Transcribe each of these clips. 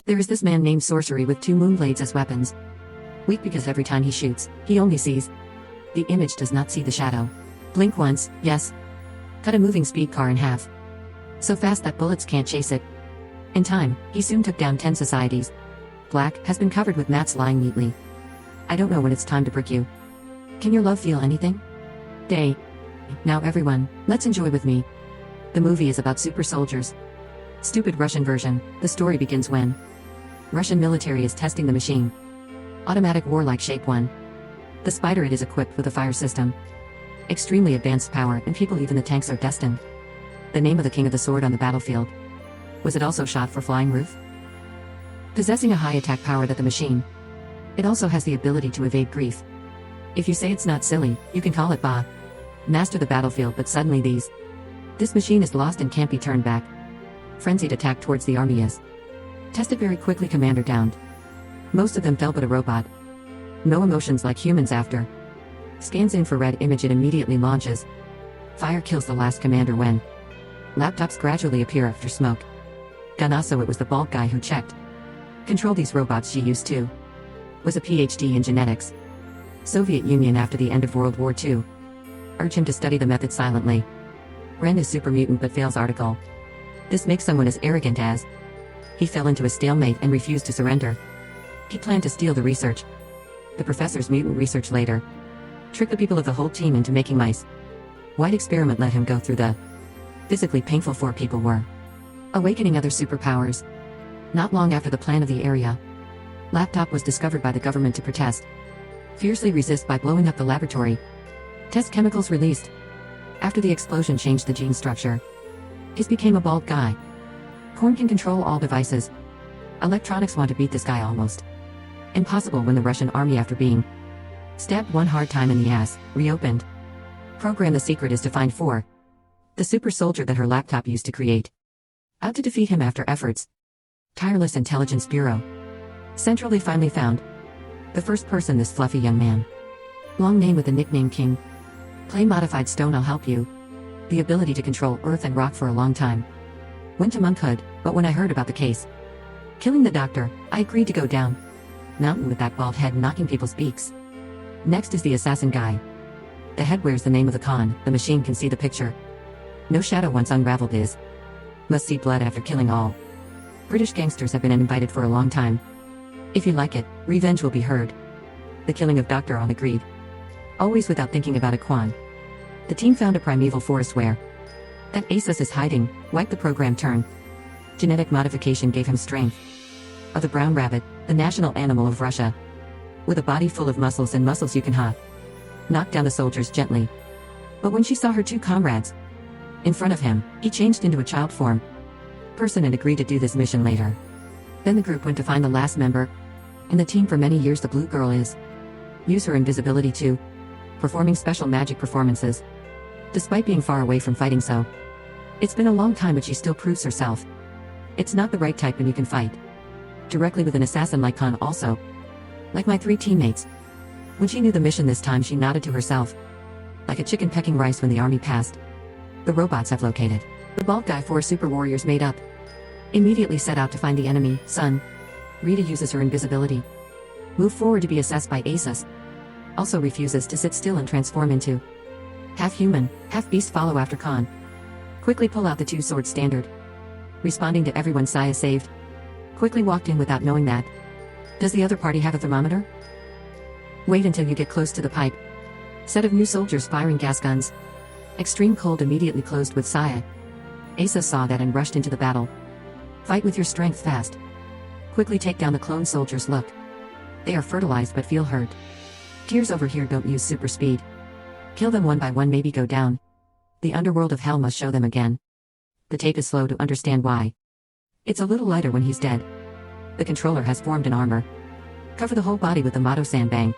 There is this man named Sorcery with 2 moonblades as weapons. Weak because every time he shoots, he only sees. The image does not see the shadow. Blink once, yes. Cut a moving speed car in half. So fast that bullets can't chase it. In time, he soon took down 10 societies. Black has been covered with mats lying neatly. I don't know when it's time to prick you. Can your love feel anything? Day. Now everyone, let's enjoy with me. The movie is about super soldiers. Stupid Russian version. The story begins when Russian military is testing the machine. Automatic warlike Shape 1. The Spider, it is equipped with a fire system. Extremely advanced power, and people, even the tanks, are destined. The name of the king of the sword on the battlefield. Was it also shot for flying roof? Possessing a high attack power that the machine. It also has the ability to evade grief. If you say it's not silly, you can call it bah. Master the battlefield, but suddenly this machine is lost and can't be turned back. Frenzied attack towards the army is tested very quickly, commander downed. Most of them fell, but a robot. No emotions like humans after. Scans infrared image, it immediately launches. Fire kills the last commander when laptops gradually appear after smoke. Gun, also it was the bald guy who checked. Control these robots she used to. Was a PhD in genetics. Soviet Union after the end of World War II. Urge him to study the method silently. Ren is super mutant but fails article. This makes someone as arrogant as he fell into a stalemate and refused to surrender. He planned to steal the research. The professor's mutant research later. Trick the people of the whole team into making mice. White experiment let him go through the physically painful 4 people were awakening other superpowers. Not long after the plan of the area, laptop was discovered by the government to protest. Fiercely resist by blowing up the laboratory. Test chemicals released. After the explosion changed the gene structure. His became a bald guy. Korn can control all devices. Electronics want to beat this guy almost. Impossible when the Russian army, after being stabbed 1 hard time in the ass, reopened. Program, the secret is to find 4. The super soldier that her laptop used to create. Out to defeat him after efforts. Tireless Intelligence Bureau. Central, they finally found the first person, this fluffy young man. Long name with the nickname King. Play modified stone, I'll help you. The ability to control earth and rock for a long time. Went to monkhood, but when I heard about the case killing the doctor, I agreed to go down mountain with that bald head knocking people's beaks. Next is the assassin guy. The head wears the name of the con, the machine can see the picture. No shadow once unraveled is. Must see blood after killing all. British gangsters have been invited for a long time. If you like it, revenge will be heard. The killing of Dr. On agreed. Always without thinking about a quan. The team found a primeval forest where that Asus is hiding, wiped the program turn. Genetic modification gave him strength. Of the brown rabbit, the national animal of Russia. With a body full of muscles and muscles you can knock down the soldiers gently. But when she saw her 2 comrades in front of him, he changed into a child form person and agreed to do this mission later. Then the group went to find the last member. In the team for many years, the blue girl is use her invisibility to performing special magic performances. Despite being far away from fighting, so it's been a long time, but she still proves herself. It's not the right type when you can fight directly with an assassin like Khan, also like my 3 teammates. When she knew the mission this time, she nodded to herself like a chicken pecking rice when the army passed. The robots have located the bald guy 4 super warriors made up. Immediately set out to find the enemy. Son. Rita uses her invisibility. Move forward to be assessed by Asus. Also refuses to sit still and transform into half human, half beast. Follow after Khan. Quickly pull out the 2 sword standard. Responding to everyone, Saya saved. Quickly walked in without knowing that. Does the other party have a thermometer? Wait until you get close to the pipe. Set of new soldiers firing gas guns. Extreme cold immediately closed with Saya. Asus saw that and rushed into the battle. Fight with your strength fast. Quickly take down the clone soldiers. Look. They are fertilized but feel hurt. Tears over here, don't use super speed. Kill them one by one, maybe go down. The underworld of hell must show them again. The tape is slow to understand why. It's a little lighter when he's dead. The controller has formed an armor. Cover the whole body with the motto sandbang.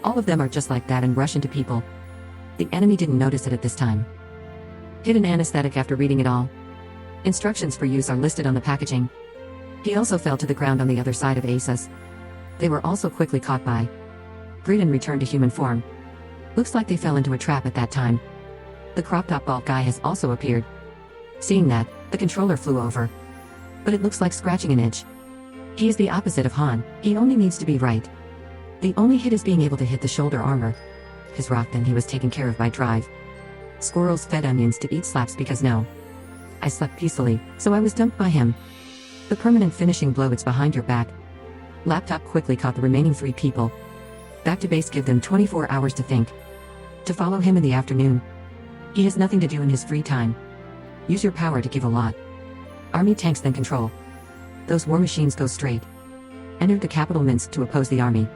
All of them are just like that and rush into people. The enemy didn't notice it at this time. Hidden anesthetic after reading it all. Instructions for use are listed on the packaging. He also fell to the ground on the other side of Asus. They were also quickly caught by Grid and returned to human form. Looks like they fell into a trap at that time. The crop-top bald guy has also appeared. Seeing that, the controller flew over. But it looks like scratching an itch. He is the opposite of Han, he only needs to be right. The only hit is being able to hit the shoulder armor. His rock, then he was taken care of by Drive. Squirrels fed onions to eat slaps because no. I slept peacefully, so I was dumped by him. The permanent finishing blow, it's behind your back. Laptop quickly caught the remaining 3 people. Back to base, give them 24 hours to think. To follow him in the afternoon. He has nothing to do in his free time. Use your power to give a lot. Army tanks then control. Those war machines go straight. Entered the capital Minsk to oppose the army.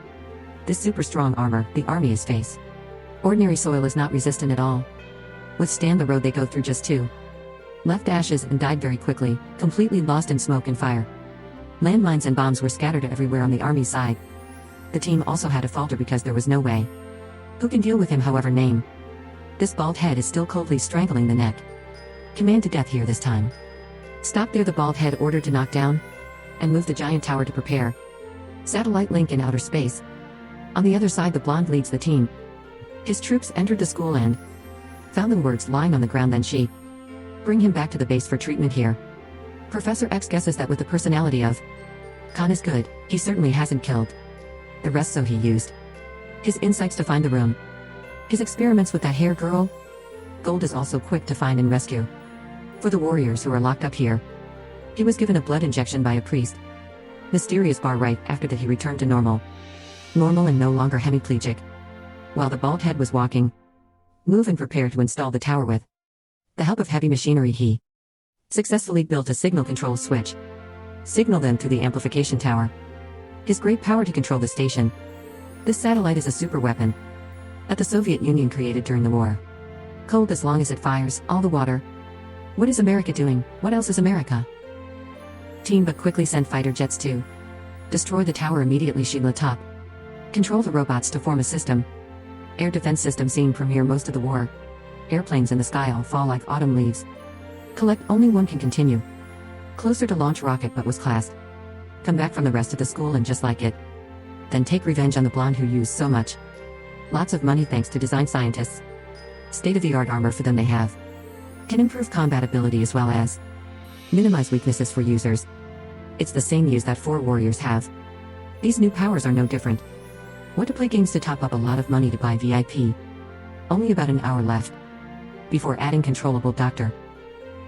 This super strong armor, the army is face. Ordinary soil is not resistant at all. Withstand the road they go through just 2. Left ashes and died very quickly, completely lost in smoke and fire. Landmines and bombs were scattered everywhere on the army side. The team also had to falter because there was no way. Who can deal with him, however name? This bald head is still coldly strangling the neck. Command to death here this time. Stop there, the bald head ordered to knock down. And move the giant tower to prepare. Satellite link in outer space. On the other side, the blonde leads the team. His troops entered the school and found the words lying on the ground, then she. Bring him back to the base for treatment here. Professor X guesses that with the personality of Khan is good, he certainly hasn't killed the rest, so he used his insights to find the room. His experiments with that hair girl. Gold is also quick to find and rescue. For the warriors who are locked up here. He was given a blood injection by a priest. Mysterious bar right after that he returned to normal. Normal and no longer hemiplegic. While the bald head was walking. Move and prepare to install the tower with the help of heavy machinery. He successfully built a signal control switch. Signal them through the amplification tower. His great power to control the station. This satellite is a super weapon that the Soviet Union created during the war. Cold as long as it fires, all the water. What is America doing? What else is America? Team but quickly send fighter jets to destroy the tower immediately. Sheila top. Control the robots to form a system. Air defense system seen premiere most of the war. Airplanes in the sky all fall like autumn leaves. Collect only one can continue. Closer to launch rocket but was classed. Come back from the rest of the school and just like it. Then take revenge on the blonde who used so much. Lots of money thanks to design scientists. State-of-the-art armor for them they have. Can improve combat ability as well as minimize weaknesses for users. It's the same use that 4 warriors have. These new powers are no different. What to play games to top up a lot of money to buy VIP. Only about an hour left. Before adding controllable doctor.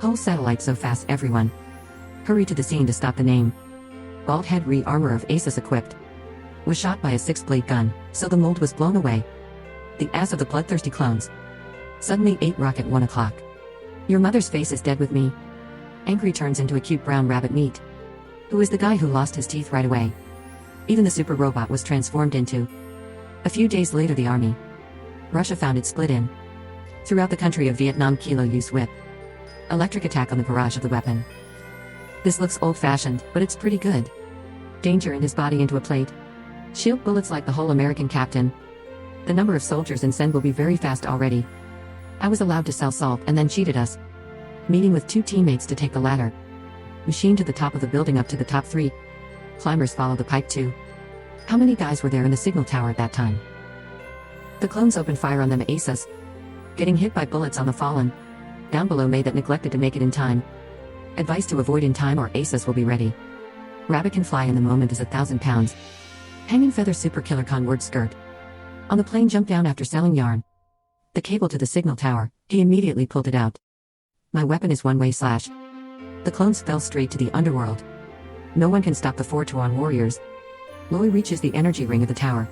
Whole satellite so fast everyone. Hurry to the scene to stop the name. Bald head re-armor of Asus equipped. Was shot by a 6-blade gun, so the mold was blown away. The ass of the bloodthirsty clones. Suddenly 8 rocket 1 o'clock. Your mother's face is dead with me. Angry turns into a cute brown rabbit meat. Who is the guy who lost his teeth right away? Even the super robot was transformed into. A few days later the army. Russia found it split in. Throughout the country of Vietnam kilo use whip. Electric attack on the barrage of the weapon. This looks old-fashioned, but it's pretty good. Danger in his body into a plate. Shield bullets like the whole American captain. The number of soldiers in Sen will be very fast already. I was allowed to sell salt and then cheated us. Meeting with 2 teammates to take the ladder. Machine to the top of the building up to the top 3. Climbers follow the pipe too. How many guys were there in the signal tower at that time? The clones opened fire on them. Asus. Getting hit by bullets on the fallen. Down below May that neglected to make it in time. Advice to avoid in time or Asus will be ready. Rabbit can fly in the moment is 1,000 pounds. Hanging feather super killer con word skirt. On the plane jumped down after selling yarn. The cable to the signal tower, he immediately pulled it out. My weapon is one-way slash. The clones fell straight to the underworld. No one can stop the 4-to-1 warriors. Loi reaches the energy ring of the tower.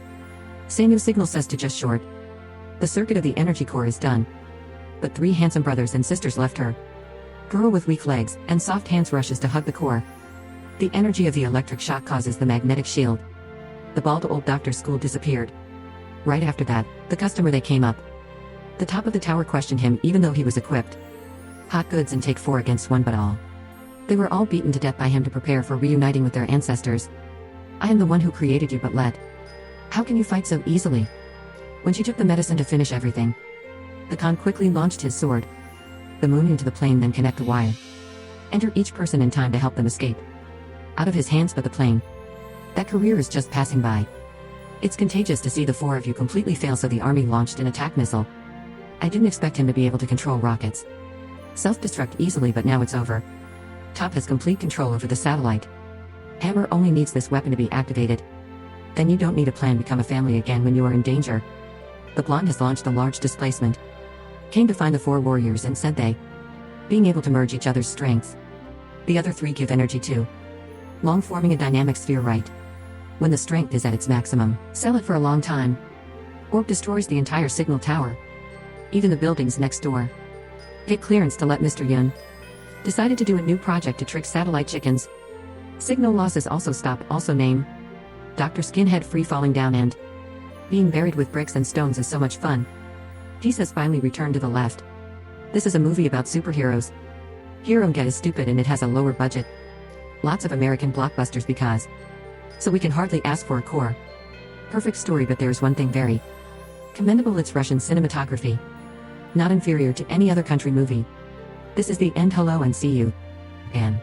Sanyu signal says to just short. The circuit of the energy core is done. But 3 handsome brothers and sisters left her. Girl with weak legs and soft hands rushes to hug the core. The energy of the electric shock causes the magnetic shield. The bald old doctor's school disappeared. Right after that, the customer they came up. The top of the tower questioned him even though he was equipped. Hot goods and take 4 against 1 but all. They were all beaten to death by him to prepare for reuniting with their ancestors. I am the one who created you but let. How can you fight so easily? When she took the medicine to finish everything. The Khan quickly launched his sword. The moon into the plane then connect the wire. Enter each person in time to help them escape. Out of his hands but the plane. That career is just passing by. It's contagious to see the 4 of you completely fail so the army launched an attack missile. I didn't expect him to be able to control rockets. Self-destruct easily but now it's over. Top has complete control over the satellite. Hammer only needs this weapon to be activated. Then you don't need a plan, become a family again when you are in danger. The blonde has launched a large displacement. Came to find the 4 warriors and said they. Being able to merge each other's strengths. The other 3 give energy too. Long forming a dynamic sphere right. When the strength is at its maximum, sell it for a long time. Orb destroys the entire signal tower. Even the buildings next door. Get clearance to let Mr. Yun. Decided to do a new project to trick satellite chickens. Signal losses also stop, also name. Dr. Skinhead free falling down and being buried with bricks and stones is so much fun. Peace has finally returned to the left. This is a movie about superheroes. Hero Get is stupid and it has a lower budget. Lots of American blockbusters because. So we can hardly ask for a core. Perfect story, but there's one thing very commendable, it's Russian cinematography. Not inferior to any other country movie. This is the end. Hello and see you again.